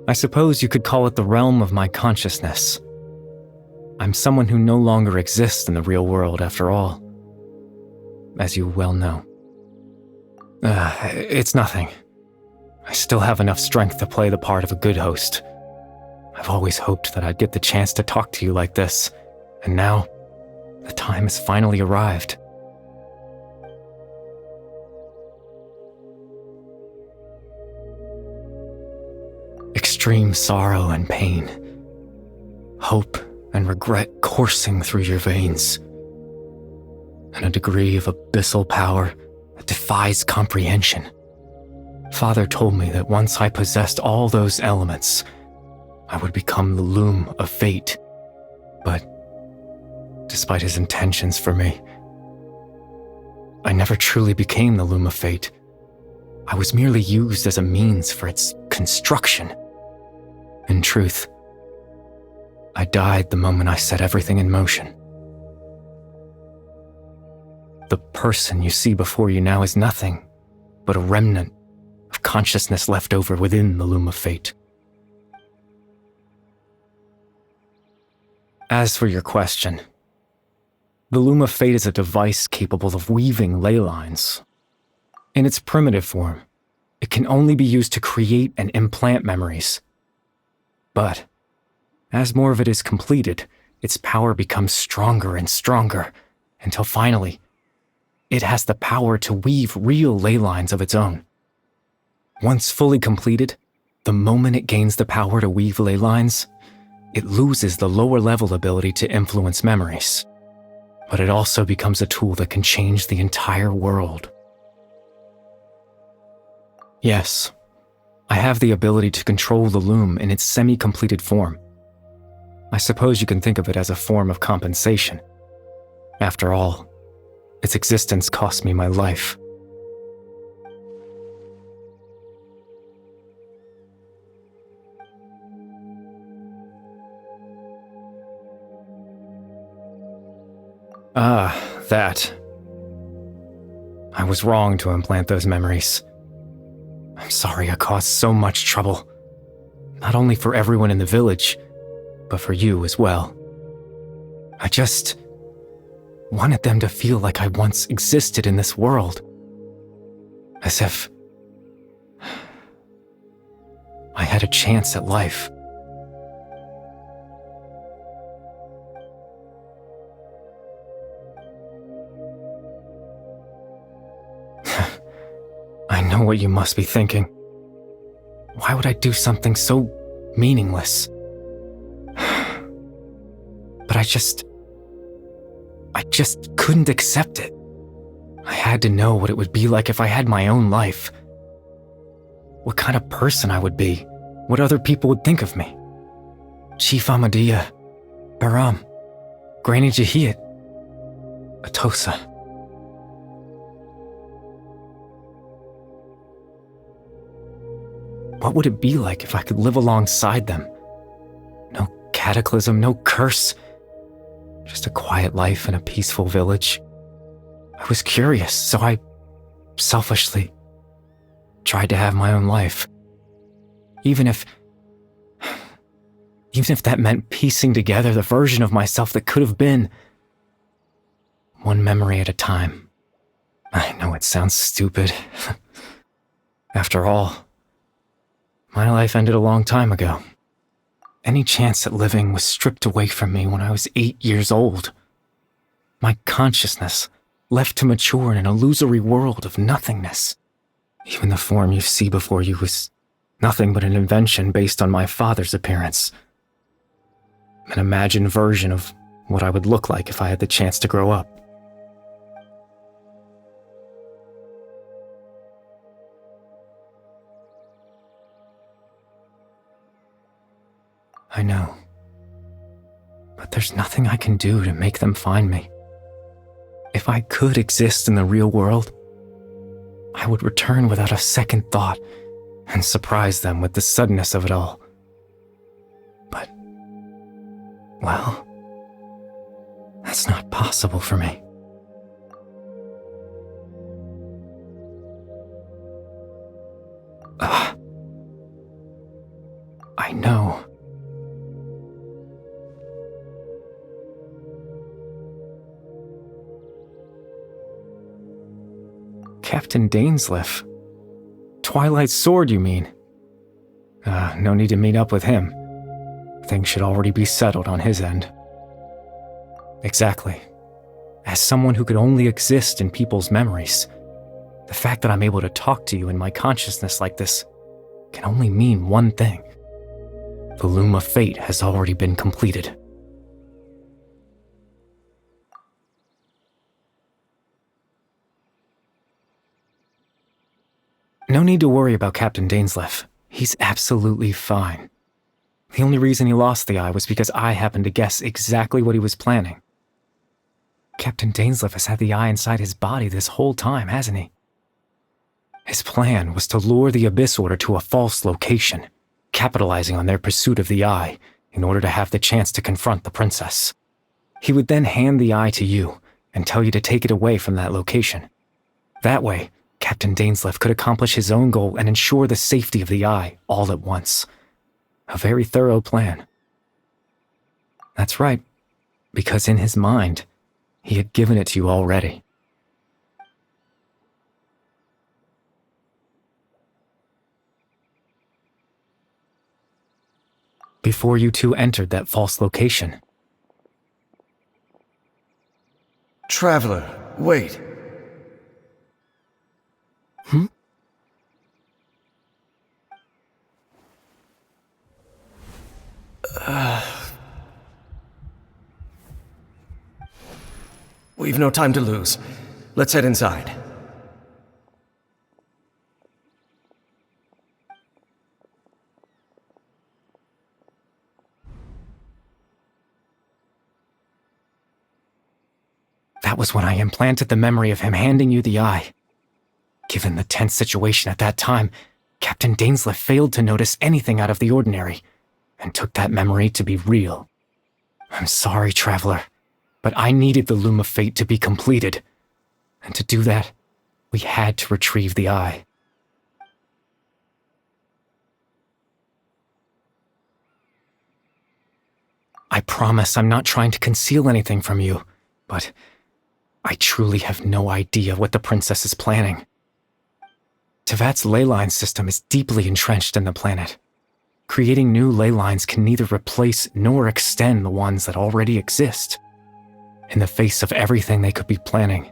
I suppose you could call it the realm of my consciousness. I'm someone who no longer exists in the real world after all, as you well know. It's nothing. I still have enough strength to play the part of a good host. I've always hoped that I'd get the chance to talk to you like this, and now, the time has finally arrived. Extreme sorrow and pain, hope and regret coursing through your veins, and a degree of abyssal power that defies comprehension. Father told me that once I possessed all those elements, I would become the loom of fate. But despite his intentions for me, I never truly became the loom of fate. I was merely used as a means for its construction. In truth, I died the moment I set everything in motion. The person you see before you now is nothing but a remnant of consciousness left over within the loom of fate. As for your question, the loom of fate is a device capable of weaving ley lines. In its primitive form, it can only be used to create and implant memories. But as more of it is completed, its power becomes stronger and stronger, until finally, it has the power to weave real ley lines of its own. Once fully completed, the moment it gains the power to weave ley lines, it loses the lower level ability to influence memories. But it also becomes a tool that can change the entire world. Yes, I have the ability to control the loom in its semi-completed form. I suppose you can think of it as a form of compensation. After all, its existence cost me my life. That. I was wrong to implant those memories. I'm sorry I caused so much trouble. Not only for everyone in the village, but for you as well. I just wanted them to feel like I once existed in this world. As if I had a chance at life. I know what you must be thinking. Why would I do something so meaningless? But I just couldn't accept it. I had to know what it would be like if I had my own life. What kind of person I would be, what other people would think of me. Chief Ahmadiyya, Baram, Granny Jahiyat, Atosa. What would it be like if I could live alongside them? No cataclysm, no curse. Just a quiet life in a peaceful village. I was curious, so I selfishly tried to have my own life. Even if that meant piecing together the version of myself that could have been. One memory at a time. I know it sounds stupid. After all, my life ended a long time ago. Any chance at living was stripped away from me when I was 8 years old. My consciousness left to mature in an illusory world of nothingness. Even the form you see before you was nothing but an invention based on my father's appearance. An imagined version of what I would look like if I had the chance to grow up. I know. But there's nothing I can do to make them find me. If I could exist in the real world, I would return without a second thought and surprise them with the suddenness of it all. But, well, that's not possible for me. I I know. Captain Dainsleif. Twilight's sword, you mean? No need to meet up with him. Things should already be settled on his end. Exactly. As someone who could only exist in people's memories, the fact that I'm able to talk to you in my consciousness like this can only mean one thing. The Loom of Fate has already been completed. No need to worry about Captain Dainsleif. He's absolutely fine. The only reason he lost the eye was because I happened to guess exactly what he was planning. Captain Dainsleif has had the eye inside his body this whole time, hasn't he? His plan was to lure the Abyss Order to a false location, capitalizing on their pursuit of the eye in order to have the chance to confront the princess. He would then hand the eye to you and tell you to take it away from that location. That way, Captain Dainsleif could accomplish his own goal and ensure the safety of the eye all at once. A very thorough plan. That's right, because in his mind, he had given it to you already. Before you two entered that false location. Traveler, wait. We've no time to lose. Let's head inside. That was when I implanted the memory of him handing you the eye. Given the tense situation at that time, Captain Dainsleif failed to notice anything out of the ordinary, and took that memory to be real. I'm sorry, Traveler, but I needed the Loom of Fate to be completed. And to do that, we had to retrieve the eye. I promise I'm not trying to conceal anything from you, but I truly have no idea what the princess is planning. Tevat's ley line system is deeply entrenched in the planet. Creating new ley lines can neither replace nor extend the ones that already exist. In the face of everything they could be planning,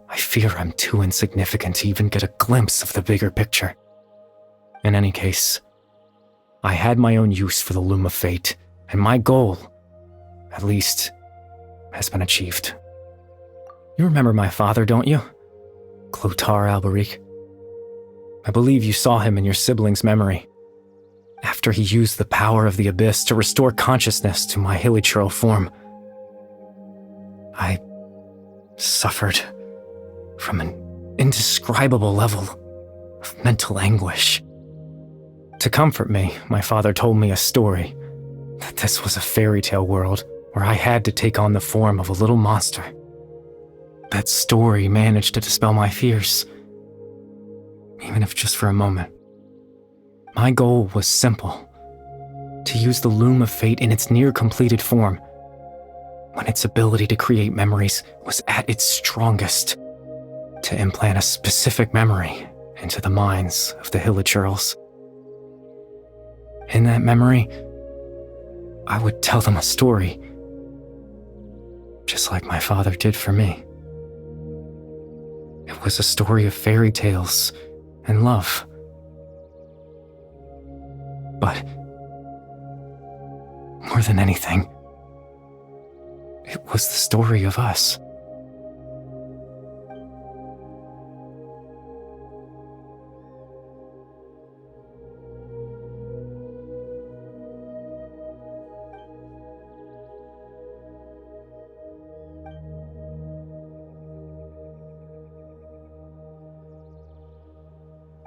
I fear I'm too insignificant to even get a glimpse of the bigger picture. In any case, I had my own use for the Loom of Fate, and my goal, at least, has been achieved. You remember my father, don't you? Clotar Alberic. I believe you saw him in your sibling's memory. After he used the power of the Abyss to restore consciousness to my hilichurl form, I suffered from an indescribable level of mental anguish. To comfort me, my father told me a story, that this was a fairy tale world where I had to take on the form of a little monster. That story managed to dispel my fears, even if just for a moment. My goal was simple, to use the Loom of Fate in its near-completed form, when its ability to create memories was at its strongest, to implant a specific memory into the minds of the hilichurls. In that memory, I would tell them a story, just like my father did for me. It was a story of fairy tales and love. But more than anything, it was the story of us.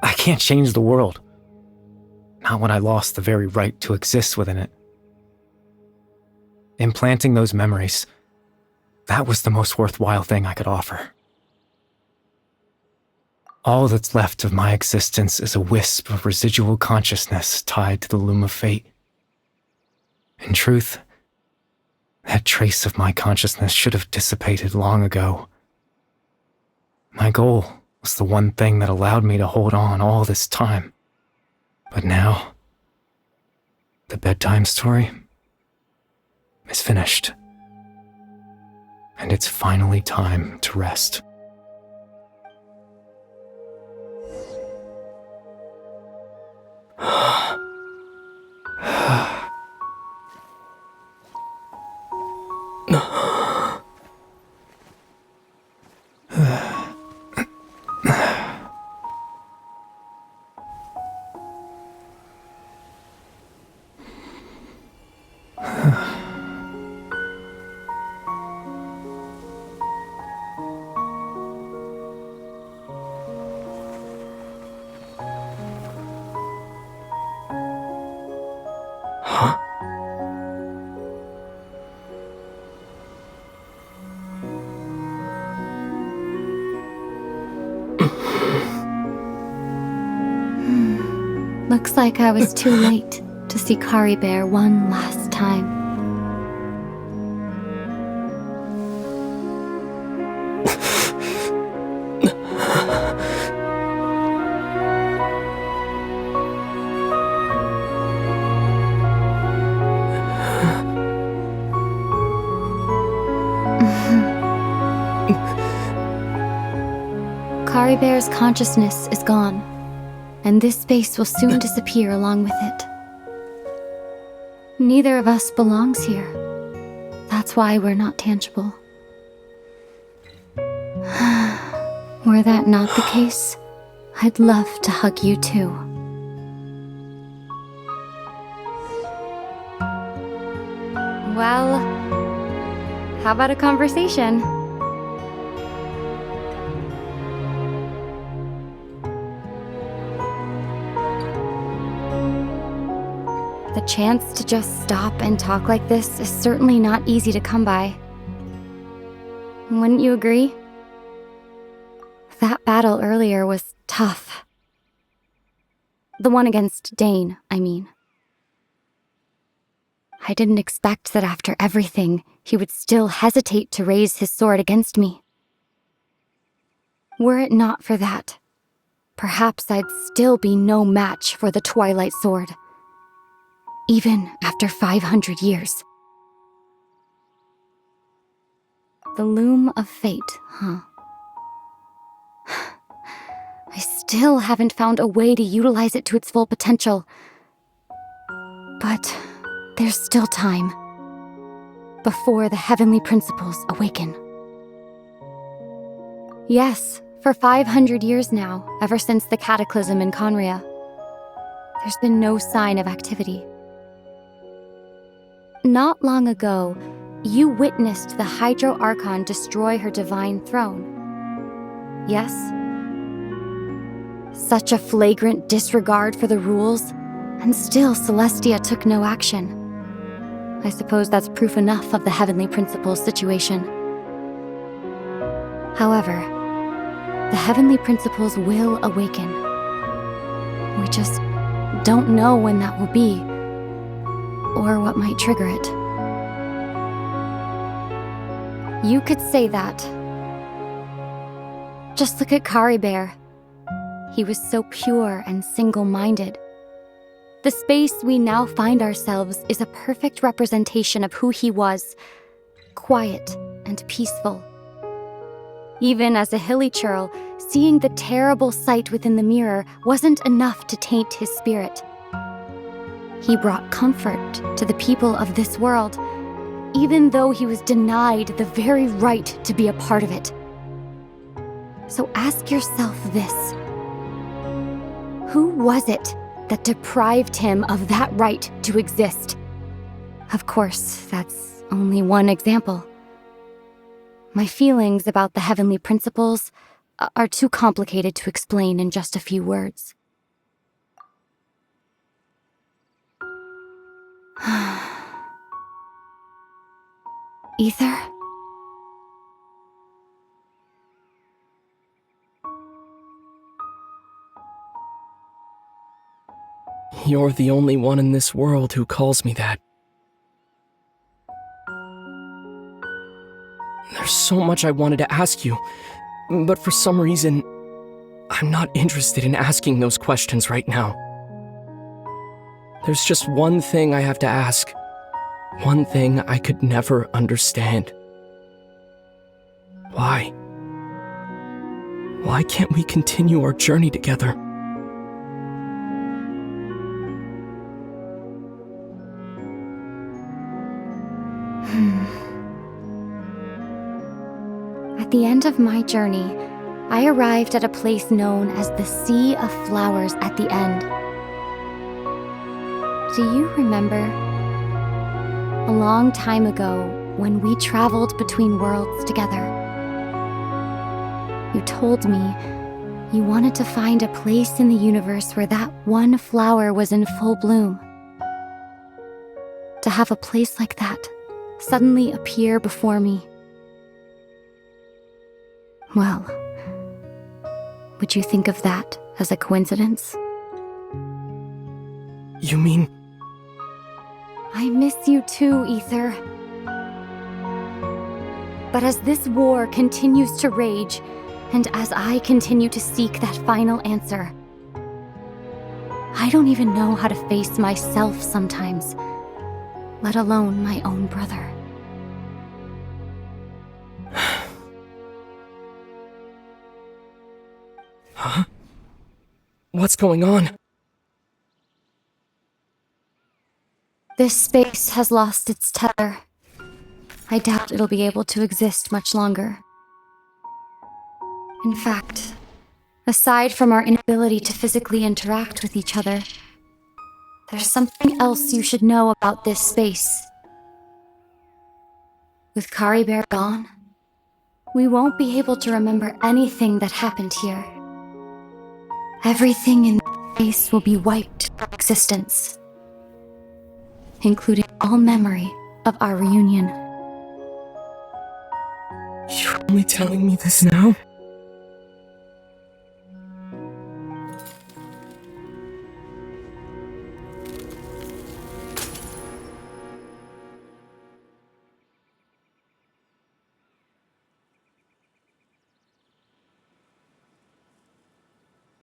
I can't change the world. Not when I lost the very right to exist within it. Implanting those memories, that was the most worthwhile thing I could offer. All that's left of my existence is a wisp of residual consciousness tied to the Loom of Fate. In truth, that trace of my consciousness should have dissipated long ago. My goal was the one thing that allowed me to hold on all this time. But now, the bedtime story is finished. And it's finally time to rest. Looks like I was too late to see Caribert one last time. Caribert's consciousness is gone, and this space will soon disappear along with it. Neither of us belongs here. That's why we're not tangible. Were that not the case, I'd love to hug you too. Well, how about a conversation? The chance to just stop and talk like this is certainly not easy to come by. Wouldn't you agree? That battle earlier was tough. The one against Dane, I mean. I didn't expect that after everything, he would still hesitate to raise his sword against me. Were it not for that, perhaps I'd still be no match for the Twilight Sword. Even after 500 years. The loom of fate, huh? I still haven't found a way to utilize it to its full potential. But there's still time. Before the heavenly principles awaken. Yes, for 500 years now, ever since the cataclysm in Conria, there's been no sign of activity. Not long ago, you witnessed the Hydro Archon destroy her divine throne. Yes? Such a flagrant disregard for the rules, and still Celestia took no action. I suppose that's proof enough of the Heavenly Principles situation. However, the Heavenly Principles will awaken. We just don't know when that will be, or what might trigger it. You could say that. Just look at Caribert. He was so pure and single-minded. The space we now find ourselves is a perfect representation of who he was, quiet and peaceful. Even as a hilly churl, seeing the terrible sight within the mirror wasn't enough to taint his spirit. He brought comfort to the people of this world, even though he was denied the very right to be a part of it. So ask yourself this. Who was it that deprived him of that right to exist? Of course, that's only one example. My feelings about the Heavenly Principles are too complicated to explain in just a few words. Aether? You're the only one in this world who calls me that. There's so much I wanted to ask you, but for some reason, I'm not interested in asking those questions right now. There's just one thing I have to ask. One thing I could never understand. Why? Why can't we continue our journey together? At the end of my journey, I arrived at a place known as the Sea of Flowers at the end. Do you remember? A long time ago, when we traveled between worlds together, you told me you wanted to find a place in the universe where that one flower was in full bloom. To have a place like that suddenly appear before me. Well, would you think of that as a coincidence? You mean... I miss you too, Aether. But as this war continues to rage, and as I continue to seek that final answer, I don't even know how to face myself sometimes, let alone my own brother. Huh? What's going on? This space has lost its tether. I doubt it'll be able to exist much longer. In fact, aside from our inability to physically interact with each other, there's something else you should know about this space. With Caribert gone, we won't be able to remember anything that happened here. Everything in this space will be wiped from existence, including all memory of our reunion. You're only telling me this now?